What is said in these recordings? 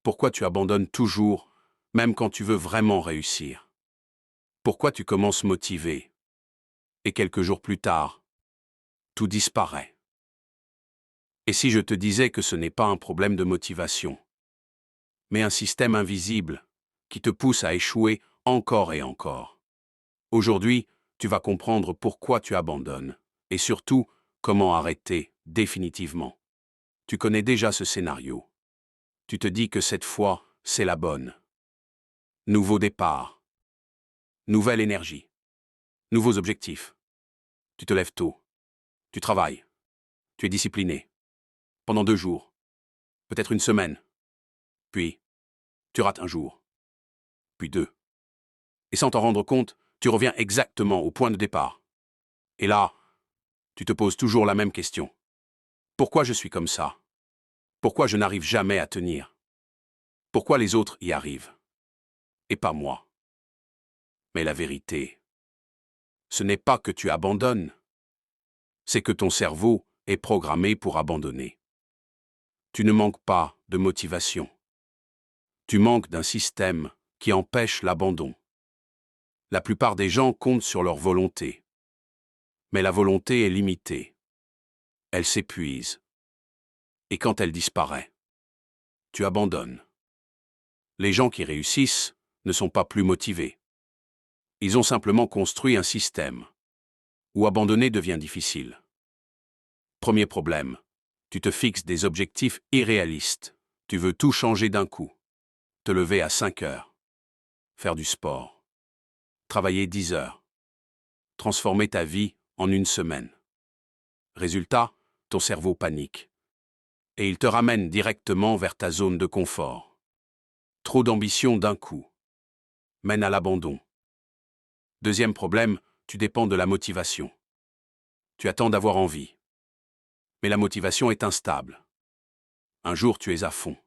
Pourquoi tu abandonnes toujours, même quand tu veux vraiment réussir? Pourquoi tu commences motivé, et quelques jours plus tard, tout disparaît? Et si je te disais que ce n'est pas un problème de motivation, mais un système invisible qui te pousse à échouer encore et encore? Aujourd'hui, tu vas comprendre pourquoi tu abandonnes, et surtout, comment arrêter définitivement. Tu connais déjà ce scénario. Tu te dis que cette fois, c'est la bonne. Nouveau départ, nouvelle énergie, nouveaux objectifs. Tu te lèves tôt, tu travailles, tu es discipliné. Pendant 2 jours, peut-être une semaine. Puis, tu rates un jour, puis 2. Et sans t'en rendre compte, tu reviens exactement au point de départ. Et là, tu te poses toujours la même question. Pourquoi je suis comme ça? Pourquoi je n'arrive jamais à tenir? Pourquoi les autres y arrivent? Et pas moi. Mais la vérité, ce n'est pas que tu abandonnes, c'est que ton cerveau est programmé pour abandonner. Tu ne manques pas de motivation. Tu manques d'un système qui empêche l'abandon. La plupart des gens comptent sur leur volonté. Mais la volonté est limitée. Elle s'épuise. Et quand elle disparaît, tu abandonnes. Les gens qui réussissent ne sont pas plus motivés. Ils ont simplement construit un système où abandonner devient difficile. Premier problème, tu te fixes des objectifs irréalistes. Tu veux tout changer d'un coup. Te lever à 5 heures. Faire du sport. Travailler 10 heures. Transformer ta vie en une semaine. Résultat, ton cerveau panique. Et il te ramène directement vers ta zone de confort. Trop d'ambition d'un coup mène à l'abandon. Deuxième problème, tu dépends de la motivation. Tu attends d'avoir envie. Mais la motivation est instable. Un jour, tu es à fond.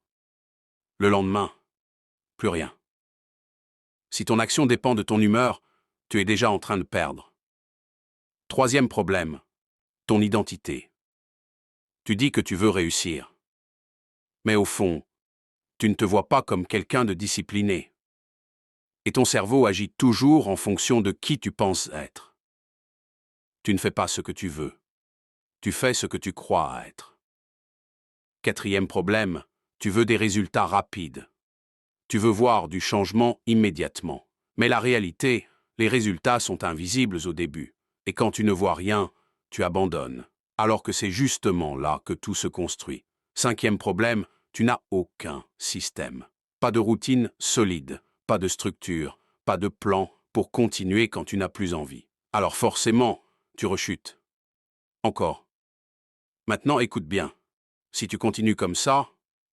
Le lendemain, plus rien. Si ton action dépend de ton humeur, tu es déjà en train de perdre. Troisième problème, ton identité. Tu dis que tu veux réussir. Mais au fond, tu ne te vois pas comme quelqu'un de discipliné. Et ton cerveau agit toujours en fonction de qui tu penses être. Tu ne fais pas ce que tu veux. Tu fais ce que tu crois être. Quatrième problème, tu veux des résultats rapides. Tu veux voir du changement immédiatement. Mais la réalité, les résultats sont invisibles au début. Et quand tu ne vois rien, tu abandonnes. Alors que c'est justement là que tout se construit. Cinquième problème, tu n'as aucun système. Pas de routine solide, pas de structure, pas de plan pour continuer quand tu n'as plus envie. Alors forcément, tu rechutes. Encore. Maintenant, écoute bien. Si tu continues comme ça,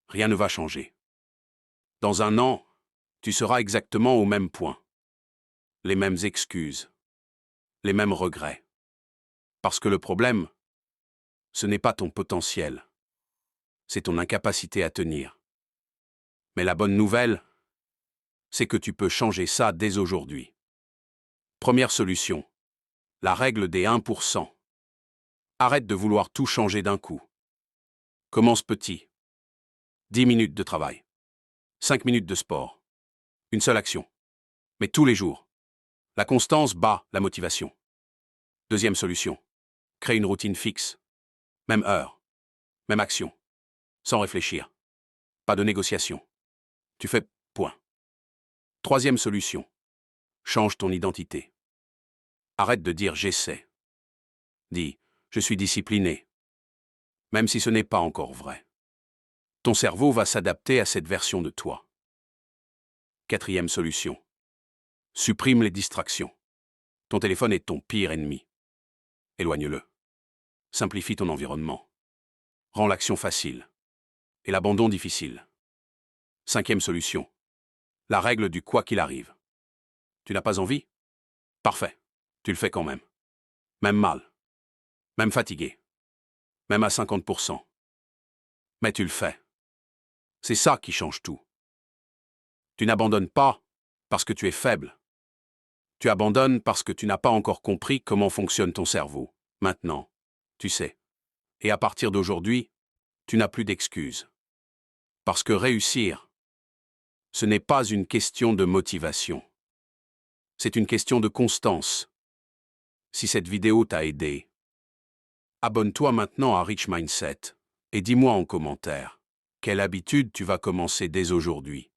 rien ne va changer. Dans un an, tu seras exactement au même point. Les mêmes excuses. Les mêmes regrets. Parce que le problème, ce n'est pas ton potentiel. C'est ton incapacité à tenir. Mais la bonne nouvelle, c'est que tu peux changer ça dès aujourd'hui. Première solution. La règle des 1%. Arrête de vouloir tout changer d'un coup. Commence petit. 10 minutes de travail. 5 minutes de sport. Une seule action. Mais tous les jours. La constance bat la motivation. Deuxième solution. Crée une routine fixe. Même heure. Même action. Sans réfléchir. Pas de négociation. Tu fais point. Troisième solution. Change ton identité. Arrête de dire j'essaie. Dis je suis discipliné. Même si ce n'est pas encore vrai. Ton cerveau va s'adapter à cette version de toi. Quatrième solution. Supprime les distractions. Ton téléphone est ton pire ennemi. Éloigne-le. Simplifie ton environnement. Rends l'action facile. Et l'abandon difficile. Cinquième solution. La règle du quoi qu'il arrive. Tu n'as pas envie? Parfait. Tu le fais quand même. Même mal. Même fatigué. Même à 50%. Mais tu le fais. C'est ça qui change tout. Tu n'abandonnes pas parce que tu es faible. Tu abandonnes parce que tu n'as pas encore compris comment fonctionne ton cerveau. Maintenant, tu sais. Et à partir d'aujourd'hui, tu n'as plus d'excuses. Parce que réussir, Ce n'est pas une question de motivation. C'est une question de constance. Si cette vidéo t'a aidé, abonne-toi maintenant à Rich Mindset et dis-moi en commentaire quelle habitude tu vas commencer dès aujourd'hui.